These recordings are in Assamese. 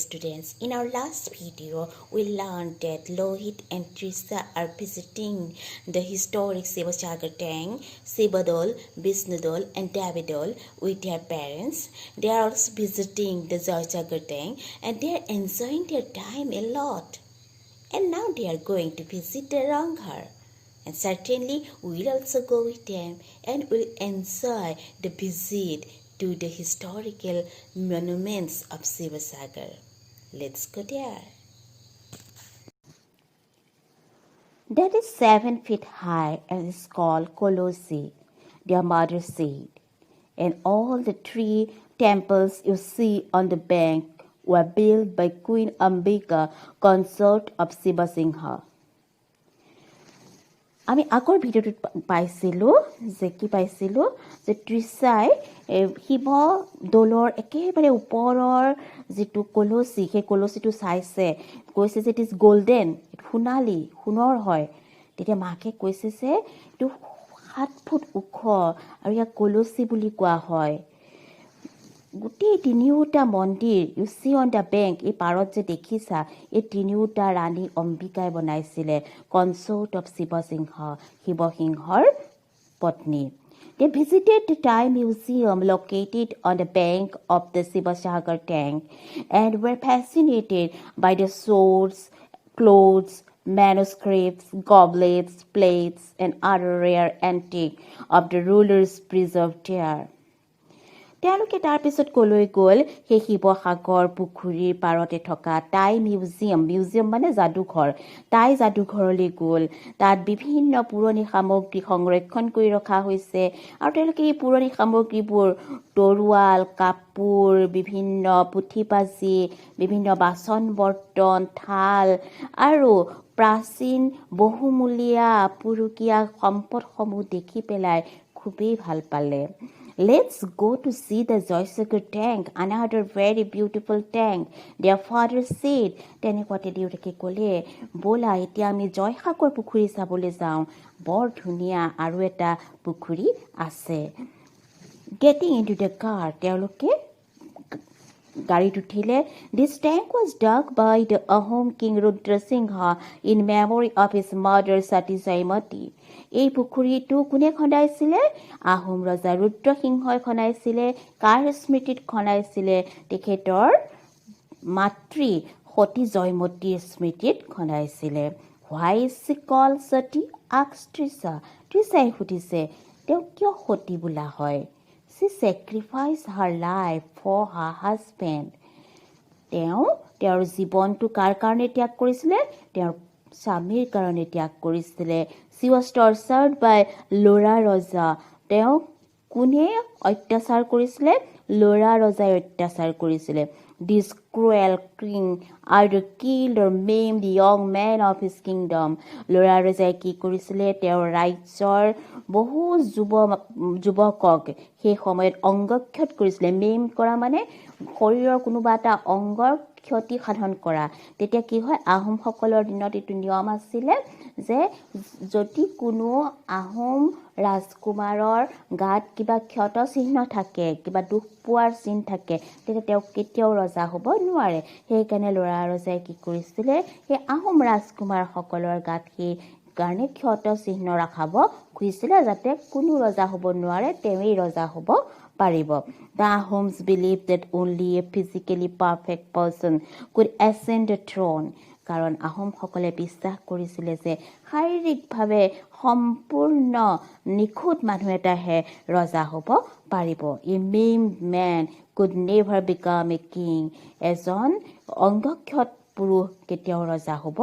students, in our last video we learned that Lohit and Trisa are visiting the historic Sivasagar tank, Sibadol, Bisnudol and Davidol with their parents. They are also visiting the Jaisagar tank and they are enjoying their time a lot. And now they are going to visit the Ranghar. And certainly we'll also go with them and we'll enjoy the visit to the historical monuments of Sivasagar. Let's go there. That is 7 feet high and is called Colossi, their mother said. And all the 3 temples you see on the bank were built by Queen Ambika, consort of Sibasingha. আমি আগৰ ভিডিঅ'টোত পাইছিলোঁ যে তৃষাই শিৱ দৌলৰ একেবাৰে ওপৰৰ যিটো কলচী সেই কলচীটো চাইছে, কৈছে যে ইট ইজ গল্ডেন, সোণালী সোণৰ হয়। তেতিয়া মাকে কৈছে যে এইটো 7 ফুট ওখ আৰু ইয়াক কলচী বুলি কোৱা হয়। গোটেই 3টা মন্দিৰ you see on the bank, এই পাৰত যে দেখিছা, এই 3টা ৰাণী অম্বিকাই বনাইছিলে, কনচৰ্ট অফ শিৱসিংহৰ পত্নী। They visited the Thai museum located on the bank of the Sivasagar tank and were fascinated by the swords, clothes, manuscripts, goblets, plates, and other rare antiques of the rulers preserved there. তেওঁলোকে তাৰপিছত কলৈ গ'ল, সেই শিৱসাগৰ পুখুৰীৰ পাৰতে থকা টাই মিউজিয়াম মানে যাদুঘৰ, টাই যাদুঘৰলৈ গ'ল। তাত বিভিন্ন পুৰণি সামগ্ৰী সংৰক্ষণ কৰি ৰখা হৈছে আৰু তেওঁলোকে এই পুৰণি সামগ্ৰীবোৰ তৰোৱাল, কাপোৰ, বিভিন্ন পুথি পাঁজি, বিভিন্ন বাচন বৰ্তন, থাল আৰু প্ৰাচীন বহুমূলীয়া আপুৰুগীয়া সম্পদসমূহ দেখি পেলাই খুবেই ভাল পালে। Let's go to see the Jaisagar tank, another very beautiful tank. Their father said, তেনেকুৱাতে দেউতাকে ক'লে, ব'লা এতিয়া আমি জয়সাগৰ পুখুৰী চাবলৈ যাওঁ, বৰ ধুনীয়া আৰু এটা পুখুৰী আছে। Getting into the car, তেওঁলোকে গাড়ীত উঠিলে। This tank was dug by the Ahom king Rudra Singha in memory of his mother Sati Jaimati. এই পুখুৰীটো কোনে খন্দাইছিলে? আহোম ৰজা ৰুদ্ৰসিংহই খন্দাইছিলে। কাৰ স্মৃতিত খন্দাইছিলে? তেখেতৰ মাতৃ সতী জয়মতীৰ স্মৃতিত খন্দাইছিলে। Why is she called Sati? asked Trisa. তৃষাই সুধিছে, তেওঁ কিয় সতী বোলা হয়? She sacrificed her life for her husband. তেওঁ তেওঁৰ জীৱনটো কাৰ কাৰণে ত্যাগ কৰিছিলে? তেওঁৰ স্বামীৰ কাৰণে ত্যাগ কৰিছিলে। She was tortured by Lora ৰজা. তেওঁক কোনে অত্যাচাৰ কৰিছিলে? লৰা ৰজাই অত্যাচাৰ কৰিছিলে। This cruel king either killed or maimed the young men of his kingdom. লৰা ৰজাই কি কৰিছিলে? তেওঁৰ ৰাজ্যৰ বহু যুৱকক সেই সময়ত অংগক্ষত কৰিছিলে। মেইম কৰা মানে শৰীৰৰ কোনোবা এটা অংগৰ ক্ষতি সাধন কৰা। তেতিয়া কি হয়, আহোমসকলৰ দিনত এইটো নিয়ম আছিলে যে যদি কোনো আহোম ৰাজকুমাৰৰ গাত কিবা ক্ষত চিহ্ন থাকে, কিবা দুখ পোৱাৰ চিন থাকে, তেতিয়া তেওঁ কেতিয়াও ৰজা হ'ব নোৱাৰে। সেইকাৰণে লৰা ৰজাই কি কৰিছিলে, সেই আহোম ৰাজকুমাৰসকলৰ গাত সেই কাৰণে ক্ষত চিহ্ন ৰাখাব খুজিছিলে, যাতে কোনো ৰজা হ'ব নোৱাৰে, তেওঁই ৰজা হ'ব পাৰিব। The Ahoms believed that only a physically perfect person could ascend the throne. কাৰণ আহোমসকলে বিশ্বাস কৰিছিলে যে শাৰীৰিকভাৱে সম্পূৰ্ণ নিখুঁত মানুহ এটাহে ৰজা হ'ব পাৰিব। A maimed man could never become a king. এজন অংগক্ষত পুৰুষ কেতিয়াও ৰজা হ'ব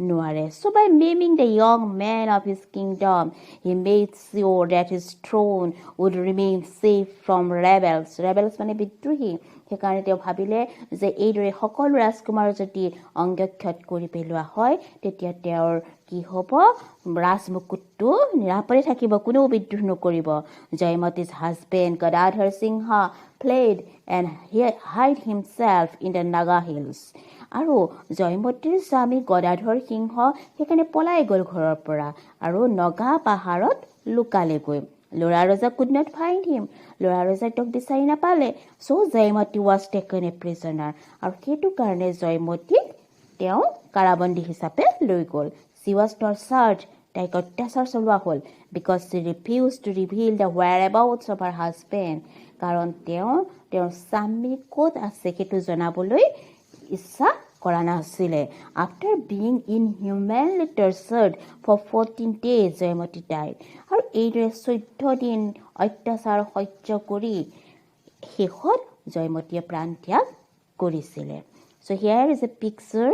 নোৱাৰে। So by maiming the young man of his kingdom, he made sure that his throne would remain safe from rebels. Rebels মানে বিদ্ৰোহী। সেইকাৰণে তেওঁ ভাবিলে যে এইদৰে সকলো ৰাজকুমাৰ যদি অংগক্ষত কৰি পেলোৱা হয়, তেতিয়া তেওঁৰ কি হ'ব, ৰাজমুকুটটো নিৰাপদে থাকিব, কোনেও বিদ্ৰোহ নকৰিব। Jaimati's husband Gadadhar Singha fled and hid himself in the Naga hills. আৰু জয়মতীৰ স্বামী গদাধৰ সিংহ সেইকাৰণে পলাই গ'ল ঘৰৰ পৰা আৰু নগা পাহাৰত লুকালেগৈ। Lora Rosa could not find him. Lora Rosa তেওঁক বিচাৰি নাপালে. So Jayamati was taken a prisoner. আৰু সেইটো কাৰণে জয়মতীক তেওঁ কাৰাবন্দী হিচাপে লৈ গ'ল. She was tortured. তাইক অত্যাচাৰ চলোৱা হ'ল because she refused to reveal the whereabouts of her husband. কাৰণ তেওঁৰ স্বামী ক'ত আছে সেইটো জনাবলৈ ইচ্ছা কৰা নাছিলে. After being inhumanly tortured for 14 days, Jayamati died. আৰু এইদৰে 14 দিন অত্যাচাৰ সহ্য কৰি শেষত জয়মতীয়ে প্ৰাণ ত্যাগ কৰিছিলে. So here is a picture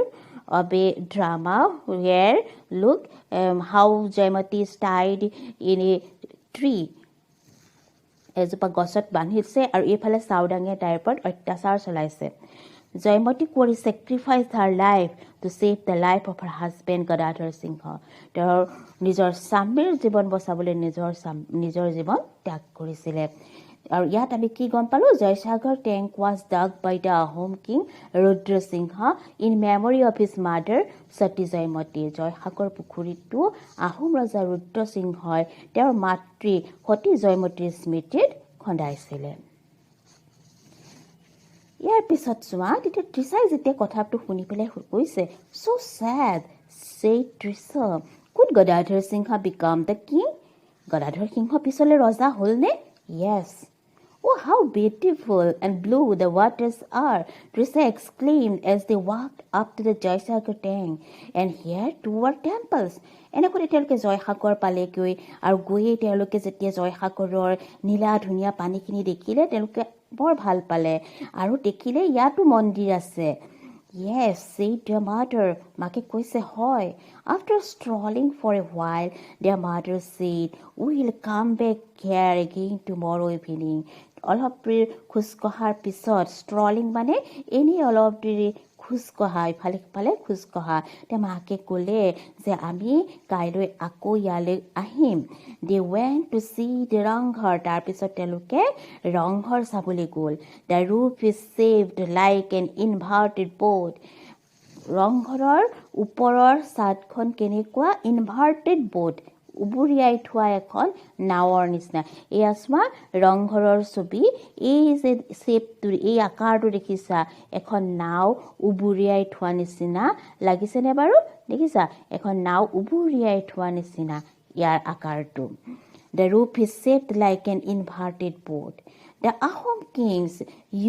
of a drama where look how Jayamati is tied in a tree. এজোপা গছত বান্ধিছে আৰু এইফালে চাউদাঙে তাইৰ ওপৰত অত্যাচাৰ চলাইছে. Jayamati Kori sacrificed her life to save the life of her husband Gadadhar Singha. তেওঁৰ নিজৰ স্বামীৰ জীৱন বচাবলৈ নিজৰ জীৱন ত্যাগ কৰিছিলে. আৰু ইয়াত আমি কি গম পালো? Joysagar tank was dug by the Ahom king Rudra Singha in memory of his mother Sati Jayamati. Joysagar পুখুৰীটো আহোম ৰজা ৰুদ্ৰ সিংহই তেওঁৰ মাতৃ সতী জয়মতীৰ স্মৃতিত খন্দাইছিলে. ইয়াৰ পিছত চোৱা তেতিয়া তৃষাই যেতিয়া কথাটো শুনি পেলাই কৈছে so sad said Trisha, could Gadadhar Singha become the king? Gadadhar Singha পিছলৈ ৰজা হ'লনে? Yes. Oh, how beautiful and blue the waters are, Trisha exclaimed as they walked up to the Jaysagar tank. And here too were temples. এনেকৈ তেওঁলোকে জয়সাগৰ পালেগৈ আৰু গৈয়ে তেওঁলোকে যেতিয়া জয়সাগৰৰ নীলা ধুনীয়া পানীখিনি দেখিলে তেওঁলোকে বৰ ভাল পালে আৰু দেখিলে ইয়াতো মন্দিৰ আছে. Yes, said their mother. মাকে কৈছে হয়. After strolling for a while, their mother said, we will come back here again tomorrow evening. অলপ দেৰি খোজ কঢ়াৰ পিছত strolling মানে এনেই অলপ দেৰি খোজ কঢ়া, ইফালে সিফালে খোজ কঢ়া. তে মাকে ক'লে যে আমি কাইলৈ আকৌ ইয়ালৈ আহিম. They went to see the Rang Ghar. তাৰপিছত তেওঁলোকে ৰংঘৰ চাবলৈ গ'ল. The roof is shaped like an inverted boat. ৰংঘৰৰ ওপৰৰ ছাদখন কেনেকুৱা? ইনভাৰ্টেড boat, উবুৰিয়াই থোৱা এখন নাৱৰ নিচিনা. এয়া চোৱা ৰংঘৰৰ ছবি. এই যে শ্বেপটো, এই আকাৰটো দেখিছা, এখন নাও উবুৰিয়াই থোৱা নিচিনা লাগিছেনে বাৰু? দেখিছা এখন নাও উবুৰিয়াই থোৱা নিচিনা ইয়াৰ আকাৰটো. The roof is shaped like an inverted boat. The Ahom kings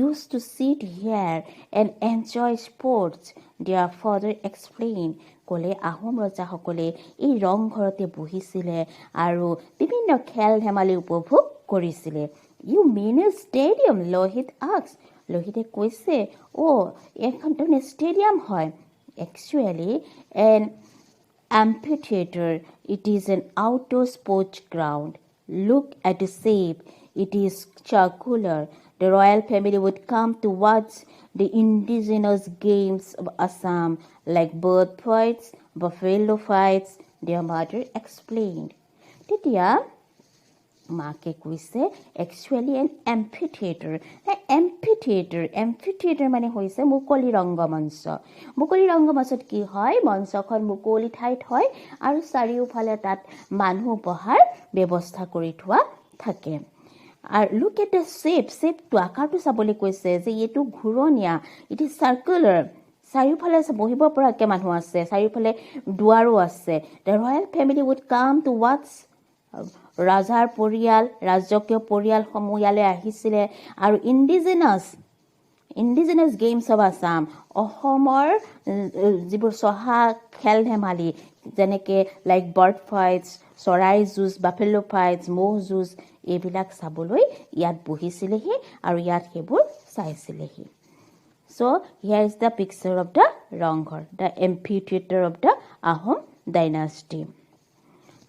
used to sit here and enjoy sports. Their father explained. ক'লে আহোম ৰজাসকলে এই ৰংঘৰতে বহিছিলে আৰু বিভিন্ন খেল ধেমালি উপভোগ কৰিছিলে. You mean a stadium? Lohit asked. লোহিতে কৈছে এইখনটো ষ্টেডিয়াম হয়. Actually an amphitheater. It is an outdoor sports ground. Look at the shape. It is circular. The royal family would come to watch the indigenous games of Assam like bird fights, buffalo fights, their mother explained. তেতিয়া মাকে কৈছে actually an amphitheater. Amphitheater মানে হৈছে মুকলি ৰংগমঞ্চ. মুকলি ৰংগমঞ্চত কি হয়? মঞ্চখন মুকলি ঠাইত হয় আৰু চাৰিওফালে তাত মানুহ বহাৰ ব্যৱস্থা কৰি থোৱা থাকে. আৰু look at the shapeটো আকাৰটো চাবলৈ কৈছে যে এইটো ঘূৰণীয়া. It is circular. চাৰিওফালে বহিব পৰাকৈ মানুহ আছে, চাৰিওফালে দুৱাৰো আছে. The royal family would come to watch. ৰাজাৰ পৰিয়াল, ৰাজকীয় পৰিয়ালসমূহ ইয়ালৈ আহিছিলে আৰু ইণ্ডিজিনাছ গেমছ অফ আছাম, অসমৰ যিবোৰ চহা খেল ধেমালি যেনেকৈ লাইক বাৰ্ড ফাইটছ, চৰাই যুঁজ, বাফেলো ফাইটছ, ম'হ যুঁজ, এইবিলাক চাবলৈ ইয়াত বহিছিলেহি আৰু ইয়াত সেইবোৰ চাইছিলেহি. So here is the picture of the Rangghar, the amphitheater of the Ahom dynasty.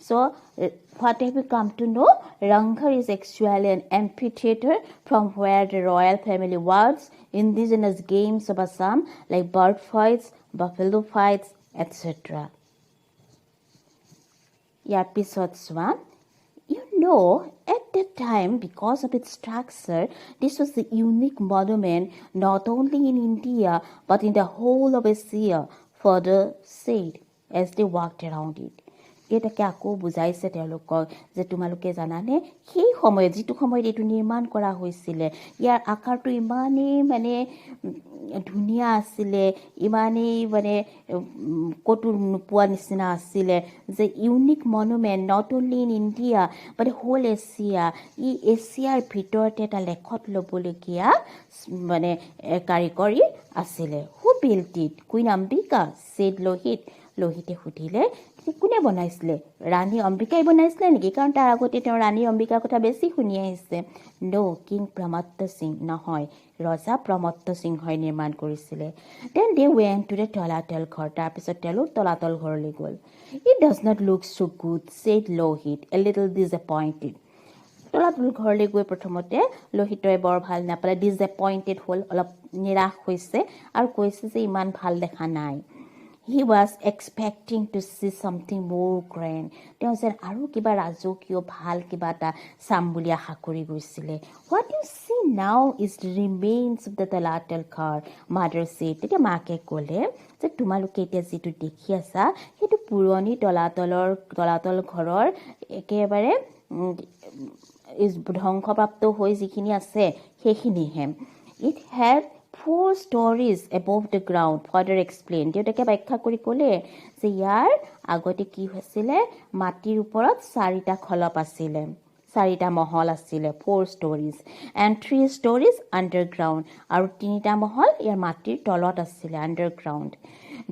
So what have we come to know? Rangghar is actually an amphitheater from where the royal family watched indigenous games of Assam like bird fights, buffalo fights, etc. ইয়াৰ পিছত চোৱা, at that time, because of its structure, this was a unique monument not only in India but in the whole of Asia, further said as they walked around it. এটাকে আকৌ বুজাইছে তেওঁলোকক যে তোমালোকে জানানে সেই সময়ত যিটো সময়ত এইটো নিৰ্মাণ কৰা হৈছিলে ইয়াৰ আকাৰটো ইমানেই মানে ধুনীয়া আছিলে ইমানেই মানে ক'তো নোপোৱা নিচিনা আছিলে যে unique monument not only in India but whole Asia ই এছিয়াৰ ভিতৰতে এটা লেখত ল'বলগীয়া মানে কাৰিকৰী আছিলে who built it queen Ambika said লোহিতে সুধিলে কোনে বনাইছিলে ৰাণী অম্বিকাই বনাইছিলে নেকি কাৰণ তাৰ আগতে তেওঁ ৰাণী অম্বিকাৰ কথা বেছি শুনি আহিছে কিং প্ৰমত্ত সিং নহয় ৰজা প্ৰমত্ত সিংহই নিৰ্মাণ কৰিছিলে then they went to the Talatal Ghar তাৰপিছত তেওঁলোক তলাতল ঘৰলৈ গ'ল it does not look so' good said Lohit a little disappointed তলাতল ঘৰলৈ গৈ প্ৰথমতে লোহিতই বৰ ভাল নাপালে ডিছএপইণ্টেড হ'ল অলপ নিৰাশ হৈছে আৰু কৈছে যে ইমান ভাল দেখা নাই He was expecting to see something more grand. তেওঁ যেন আৰু কিবা ৰাজকীয় ভাল কিবা এটা চাম বুলি আশা কৰি গৈছিলে What you see now is the remains of the তলাতল ঘৰ mother said. তেতিয়া মাকে ক'লে যে তোমালোকে এতিয়া যিটো দেখি আছা সেইটো পুৰণি তলাতল ঘৰৰ একেবাৰে ধ্বংসপ্ৰাপ্ত হৈ যিখিনি আছে সেইখিনিহে It had 4 stories above the ground, father explained. দেউতাকে ব্যাখ্যা কৰি ক'লে যে ইয়াৰ আগতে কি হৈছিলে মাটিৰ ওপৰত 4টা খলপ আছিলে 4টা মহল আছিলে 4 stories and 3 stories underground আৰু 3টা মহল ইয়াৰ মাটিৰ তলত আছিলে underground.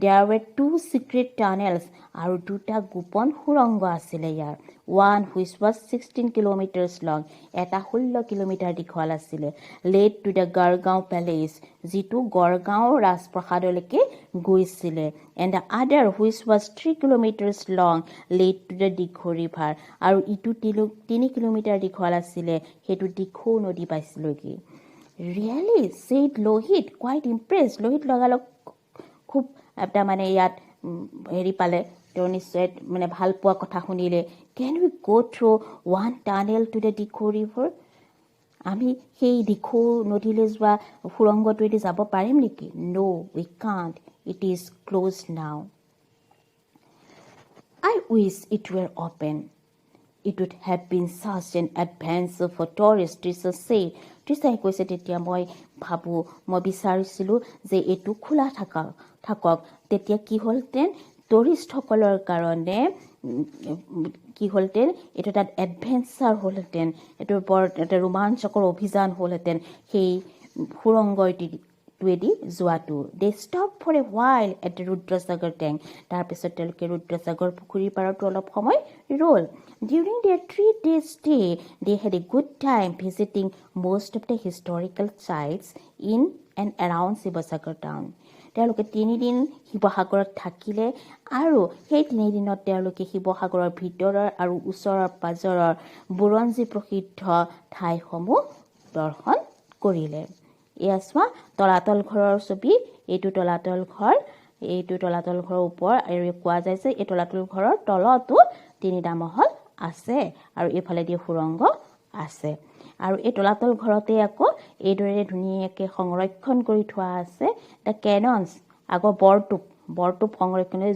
There were 2 secret tunnels আৰু 2টা গোপন সুৰংগ আছিলে ইয়াৰ one which was 16 kilometers long এটা 16 কিলোমিটাৰ দীঘল আছিলে led to the Gargaon palace যিটো গড়গাঁও ৰাজপ্ৰসাদলৈকে গৈছিলে and the other which was 3 kilometers long led to the Dikho river আৰু ইটো 3 কিলোমিটাৰ দীঘল আছিলে সেইটো দিখৌ নদী পাইছিলগি really said Lohit quite impressed Lohit লগালগ খুব এটা মানে ইয়াত হেৰি পালে তেওঁ নিশ্চয় মানে ভাল পোৱা কথা শুনিলে Can we go through one tunnel to the Dikho river? আমি সেই দিখৌ নদীলৈ যোৱা সুৰংগটোৱেদি যাব পাৰিম নেকি No, we can't. It is closed now. I wish it were open. It would have been such an adventure for tourists, Trisha said. Trishaই কৈছে তেতিয়া মই ভাবোঁ মই বিচাৰিছিলোঁ যে এইটো খোলা থাকক তেতিয়া কি হ'লহেঁতেন টুৰিষ্টসকলৰ কাৰণে কি হ'লহেঁতেন এইটো এটা এডভেঞ্চাৰ হ'লহেঁতেন এইটো বৰ এটা ৰোমাঞ্চকৰ অভিযান হ'লহেঁতেন সেই সুৰংগটোৱেদি যোৱাটো they stop for a while at the Rudrasagar tank তাৰপিছত তেওঁলোকে ৰুদ্ৰসাগৰ পুখুৰীৰ পাৰতো অলপ সময় ৰ'ল During their 3-day stay, they had a good time visiting most of the historical sites in and around Shivasagar town. তেওঁলোকে 3 দিন শিৱসাগৰত থাকিলে আৰু সেই 3 দিনত তেওঁলোকে শিৱসাগৰৰ ভিতৰৰ আৰু ওচৰৰ পাজৰৰ বুৰঞ্জী প্ৰসিদ্ধ ঠাইসমূহ দৰ্শন কৰিলে এয়া চোৱা তলাতল ঘৰৰ ছবি এইটো তলাতল ঘৰৰ ওপৰ আৰু কোৱা যায় যে এই তলাতল ঘৰৰ তলতো 3টা মহল আছে আৰু এইফালে দিয়ে সুৰংগ আছে আৰু এই তলাতল ঘৰতে আকৌ এইদৰে ধুনীয়াকৈ সংৰক্ষণ কৰি থোৱা আছে দ্য কেননছ আগৰ বৰটোপ সংৰক্ষণৰ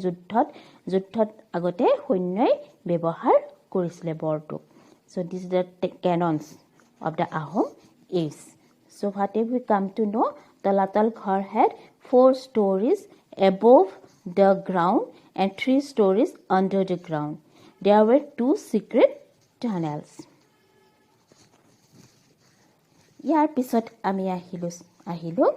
যুদ্ধত আগতে সৈন্যই ব্যৱহাৰ কৰিছিলে বৰটোপ So this is the cannons of the Ahom age. So whatever we come to know, Talatal Ghar had 4 stories above the ground and 3 stories under the ground. There were 2 secret tunnels. ইয়াৰ পিছত আমি আহিলো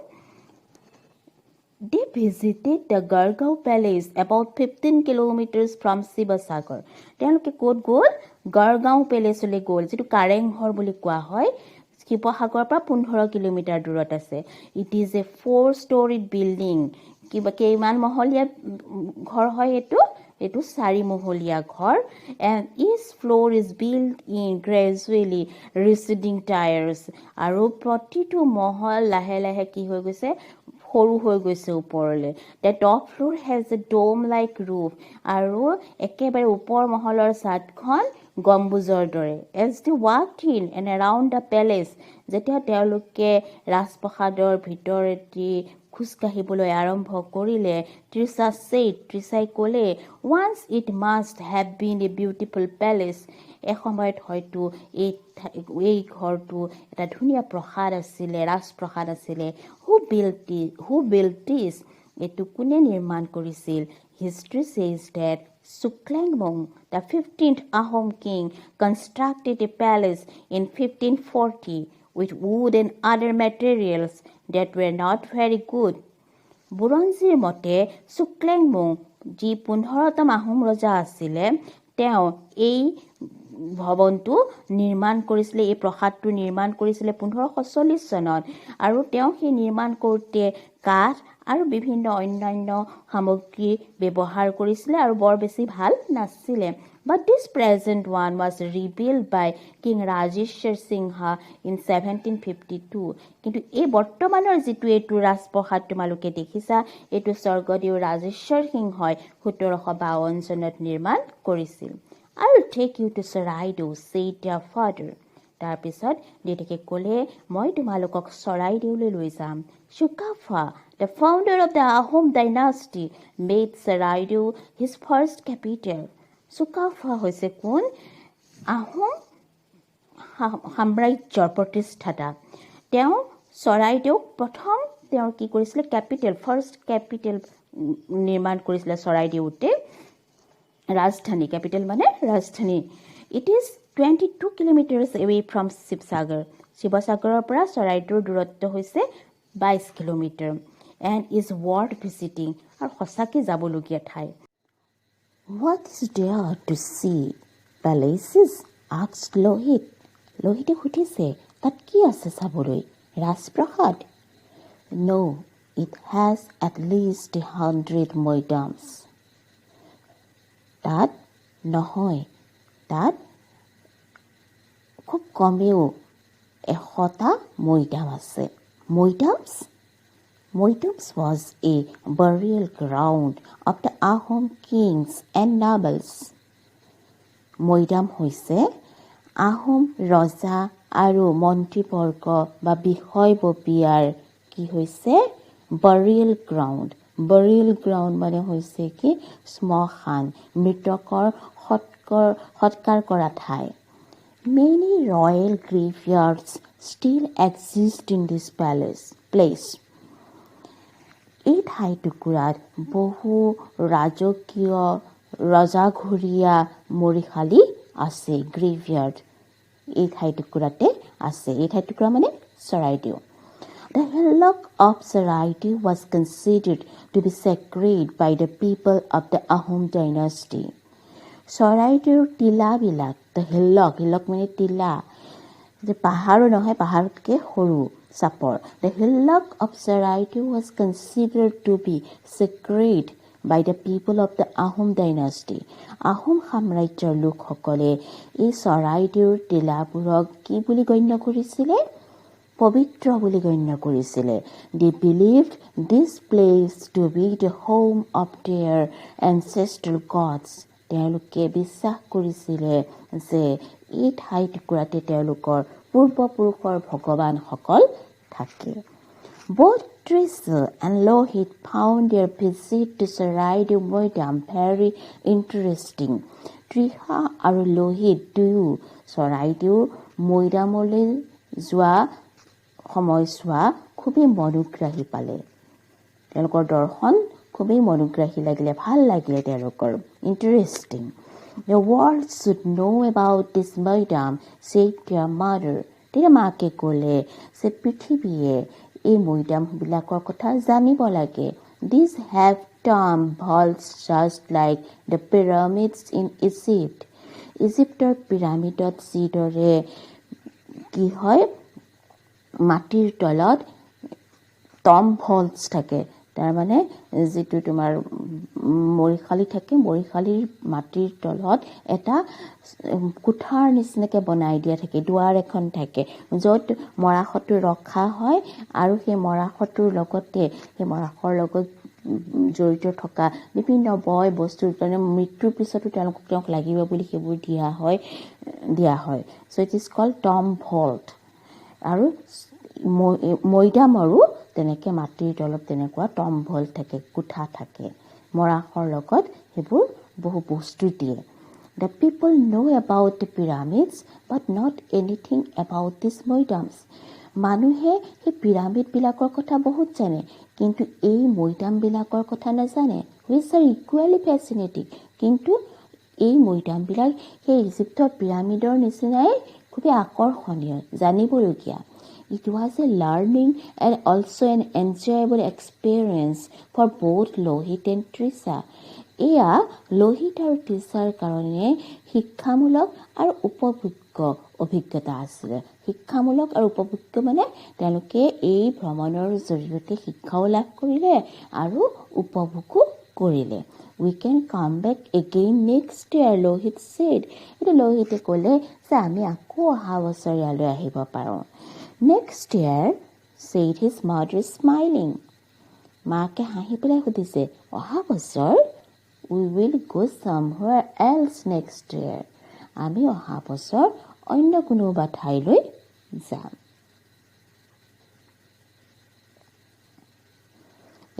They visited the Gargaon Palace about 15 kilometers from Shivasagar. তেওঁলোকে ক'ত গ'ল গড়গাঁও পেলেচলৈ গ'ল যিটো কাৰেংঘৰ বুলি কোৱা হয় শিৱসাগৰৰ পৰা 15 কিলোমিটাৰ দূৰত আছে It is a 4-storied building কিমান মহলীয়া ঘৰ হয় এইটো 4 মহলীয়া ঘৰ and each floor is built in gradually receding tiers আৰু প্ৰতিটো মহল লাহে লাহে কি হৈ গৈছে সৰু হৈ গৈছে ওপৰলৈ The top floor has a dome like roof আৰু একেবাৰে ওপৰ মহলৰ ছাদখন গম্বুজৰ দৰে As they walked in and around the palace যেতিয়া তেওঁলোকে ৰাজপ্ৰসাদৰ ভিতৰেদি খোজকাঢ়িবলৈ আৰম্ভ কৰিলে, ত্ৰিচাই ক'লে, once it must have been a beautiful palace. এসময়ত হয়তো এই ঘৰটো এটা ধুনীয়া প্ৰসাদ আছিলে, ৰাজপ্ৰসাদ আছিলে. Who built this? এইটো কোনে নিৰ্মাণ কৰিছিল? History says that Suklangmung, the 15th Ahom king, constructed a palace in 1540 with wood and other materials that were not very good. বুৰঞ্জীৰ মতে শুক্লেংমুং, যি 15তম আহোম ৰজা আছিলে, তেওঁ এই ভৱনটো নিৰ্মাণ কৰিছিলে, এই প্ৰসাদটো নিৰ্মাণ কৰিছিলে 1540 চনত. আৰু তেওঁ সেই নিৰ্মাণ কৰোঁতে কাঠ আৰু বিভিন্ন অন্যান্য সামগ্ৰী ব্যৱহাৰ কৰিছিলে আৰু বৰ বেছি ভাল নাছিলে. But this present one was rebuilt by King Rajeshwar Singha in 1752. কিন্তু এই বৰ্তমানৰ যিটো এইটো ৰাজপ্ৰসাদ তোমালোকে দেখিছা, এইটো স্বৰ্গদেউ ৰাজেশ্বৰ সিংহই 1752 চনত নিৰ্মাণ কৰিছিল. I'll take you to Saraidew, said their father. তাৰপিছত দেউতাকে ক'লে, মই তোমালোকক চৰাইদেউলৈ লৈ যাম. Shukafa, the founder of the Ahom dynasty, made Saraidew his first capital. Shukafa হৈছে কোন? আহোম সাম্ৰাজ্যৰ প্ৰতিষ্ঠাতা. তেওঁ চৰাইদেউক প্ৰথম তেওঁ কি কৰিছিলে? ফাৰ্ষ্ট কেপিটেল নিৰ্মাণ কৰিছিলে চৰাইদেউতে. ৰাজধানী, কেপিটেল মানে ৰাজধানী. It is 22 kilometers away from Shivsagar. শিৱসাগৰৰ পৰা চৰাইদেউৰ দূৰত্ব হৈছে 22 kilometre. And is worth visiting. আৰু সঁচাকৈ যাবলগীয়া ঠাই. What is there to see? Palaces? asked Lohit. লোহিতে সুধিছে, তাত কি আছে চাবলৈ? ৰাজপ্ৰসাদ? No, it has at least 100 moidams. তাত নহয়, তাত খুব কমেও 100টা মৈদাম আছে. Moidams? Moidams was a burial ground of the Ahom kings and nobles. মৈদাম হৈছে আহোম ৰজা আৰু মন্ত্ৰীবৰ্গ বা বিষয়ববীয়াৰ কি হৈছে? burial ground. burial ground মানে হৈছে কি? শ্মশান, মৃতকৰ সৎকাৰ কৰা ঠাই. Many royal graveyards still exist in this place. এই ঠাইটুকুৰাত বহু ৰাজকীয় ৰজাঘৰীয়া মৰিশালী আছে. গ্ৰেভয়াৰ্ড এই ঠাইটুকুৰাতে আছে. এই ঠাইটুকুৰা মানে Charaideo. The hillock of Saraidew was considered to be sacred by the people of the Ahom dynasty. চৰাইদেউৰ টিলাবিলাক, the hillock মানে টিলা, যে পাহাৰো নহয়, পাহাৰতকৈ সৰু চাপৰ. The hillock of Saraidew was considered to be sacred by the people of the Ahom dynasty. Ahom সাম্ৰাজ্যৰ লোকসকলে এই চৰাইদেউৰ টিলাবোৰক কি বুলি গণ্য কৰিছিলে? পবিত্ৰ বুলি গণ্য কৰিছিলে. They believed this place to be the home of their ancestral gods. তেওঁলোকে বিশ্বাস কৰিছিলে যে এই ঠাইটুকুৰাতে তেওঁলোকৰ পূৰ্বপুৰুষৰ ভগৱানসকল থাকে. Both Trisha and Lohit found their visit to Saraidew Moidam very interesting. Trisha আৰু লোহিত দুয়ো চৰাইদেউ মৈদামলৈ যোৱা সময়ছোৱা খুবেই মনোগ্ৰাহী পালে. তেওঁলোকৰ দৰ্শন খুবেই মনোগ্ৰাহী লাগিলে, ভাল লাগিলে তেওঁলোকৰ. Interesting. The world should know about this Moidam, said their mother. তেতিয়া মাকে ক'লে যে পৃথিৱীয়ে এই মৈদামবিলাকৰ কথা জানিব লাগে. These have tomb vaults just like the pyramids in Egypt. ইজিপ্তৰ পিৰামিডত যিদৰে কি হয়, মাটিৰ তলত টম ভল্টছ থাকে, তাৰমানে যিটো তোমাৰ মৰিশালী থাকে, মৰিশালীৰ মাটিৰ তলত এটা কোঠাৰ নিচিনাকৈ বনাই দিয়া থাকে, দুৱাৰ এখন থাকে, য'ত মৰাশটো ৰখা হয় আৰু সেই মৰাশটোৰ লগতে সেই মৰাশৰ লগত জড়িত থকা বিভিন্ন বয় বস্তু, তাৰমানে মৃত্যুৰ পিছতো তেওঁক লাগিব বুলি সেইবোৰ দিয়া হয়. So' it is called tomb vault. আৰু মৈদামৰো তেনেকৈ মাটিৰ তলত তেনেকুৱা তম্ভল থাকে, কোঠা থাকে, মৰাশৰ লগত সেইবোৰ বহু বস্তু দিয়ে. The people know about the pyramids but not anything about these মৈদামছ. মানুহে সেই পিৰামিডবিলাকৰ কথা বহুত জানে, কিন্তু এই মৈদামবিলাকৰ কথা নাজানে. which are equally fascinating. কিন্তু এই মৈদামবিলাক সেই ইজিপ্তৰ পিৰামিডৰ নিচিনাই খুবেই আকৰ্ষণীয়, জানিবলগীয়া. It was a learning and also an enjoyable experience for both Lohit and Trisa. এয়া লোহিত আৰু তৃষাৰ কাৰণে শিক্ষামূলক আৰু উপভোগ্য অভিজ্ঞতা আছিলে. শিক্ষামূলক আৰু উপভোগ্য মানে তেওঁলোকে এই ভ্ৰমণৰ জৰিয়তে শিক্ষাও লাভ কৰিলে আৰু উপভোগো কৰিলে. We can come back again next year, Lohit said. এইটো লোহিতে ক'লে যে আমি আকৌ অহা বছৰ ইয়ালৈ আহিব পাৰোঁ. Next year, said his mother smiling. মাকে হাঁহি পেলাই সুধিছে, অহা বছৰ? We will go somewhere else next year. আমি অহা বছৰ অন্য কোনোবা ঠাইলৈ যাম.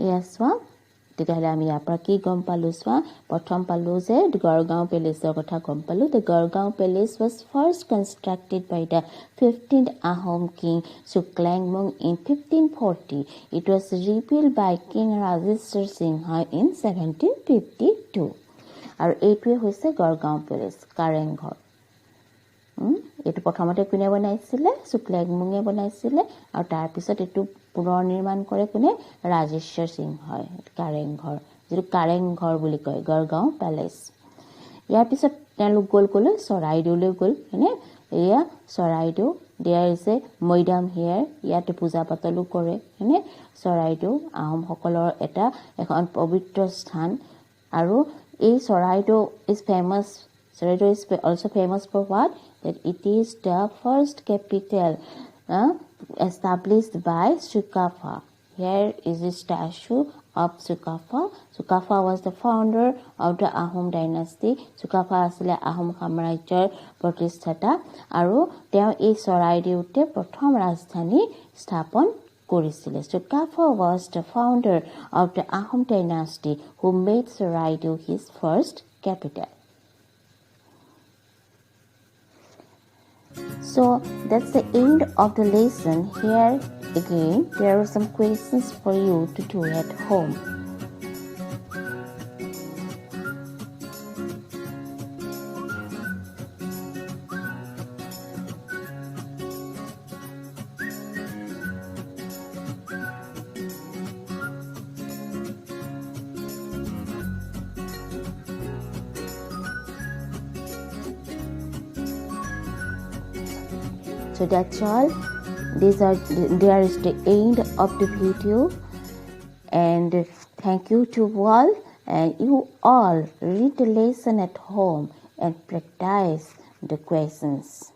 এয়া চোৱা, তেতিয়াহ'লে আমি ইয়াৰ পৰা কি গম পালোঁ চোৱা. প্ৰথম পালোঁ যে গড়গাঁও পেলেচৰ কথা গম পালোঁ. The Gargaon Palace was first constructed by the 15th Ahom king Suklangmung in 1540. It was rebuilt by King Rajeshwar Singha in 1752. আৰু এইটোৱে হৈছে গড়গাঁও পেলেচ, কাৰেংঘৰ. এইটো প্ৰথমতে কোনে বনাইছিলে? শুক্লাংমুঙে বনাইছিলে, আৰু তাৰপিছত এইটো পুনৰ নিৰ্মাণ কৰে কোনে? ৰাজেশ্বৰ সিংহই. কাৰেংঘৰ, যিটো কাৰেংঘৰ বুলি কয়, গড়গাঁও পেলেচ. ইয়াৰ পিছত তেওঁলোক গ'ল ক'লৈ? চৰাইদেউলৈ গ'ল, হয়নে? এয়া চৰাইদেউ, দেয়াৰ ইজ এ মৈদাম হিয়াৰ, ইয়াতে পূজা পাতলো কৰে, হয়নে? চৰাইদেউ আহোমসকলৰ এখন পবিত্ৰ স্থান. আৰু এই Charaideo is famous. Saraido is also famous for what? That it is the first capital established by Sukafa. Here is a statue of Sukafa. Sukafa was the founder of the Ahom dynasty. Sukafa asile Ahom সাম্ৰাজ্যৰ প্ৰতিষ্ঠাতা, আৰু তেওঁ এই চৰাইদেউতে প্ৰথম ৰাজধানী স্থাপন কৰিছিলে. Sukafa was the founder of the Ahom dynasty who made Saraideau his first capital. So that's the end of the lesson. Here again, there are some questions for you to do at home. So that's all. There is the end of the video, and thank you to all, and you all read the lesson at home and practice the questions.